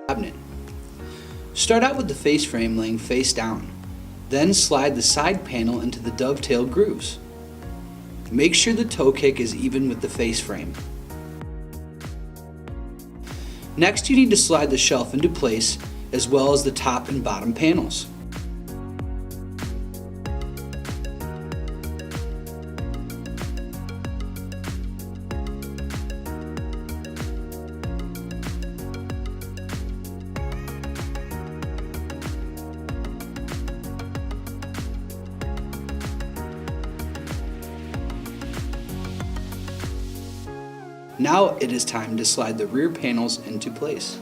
cabinet. Start out with the face frame laying face down. Then slide the side panel into the dovetail grooves. Make sure the toe kick is even with the face frame. Next, you need to slide the shelf into place as well as the top and bottom panels. Now it is time to slide the rear panels into place.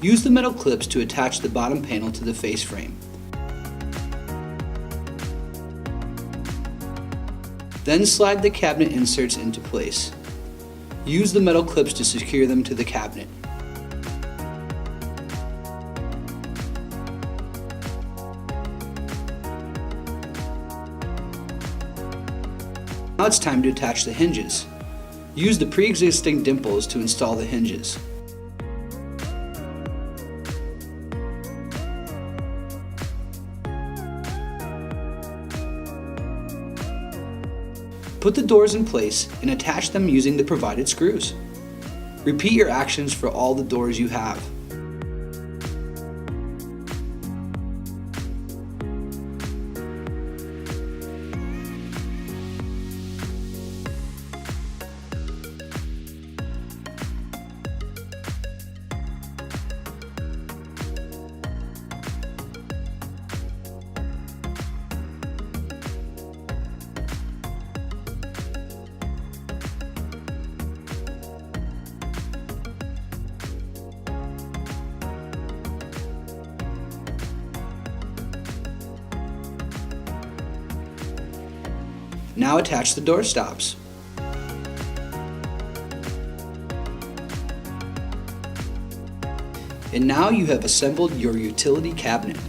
Use the metal clips to attach the bottom panel to the face frame. Then slide the cabinet inserts into place. Use the metal clips to secure them to the cabinet. Now it's time to attach the hinges. Use the pre-existing dimples to install the hinges. Put the doors in place and attach them using the provided screws. Repeat your actions for all the doors you have. Now attach the door stops. And now you have assembled your utility cabinet.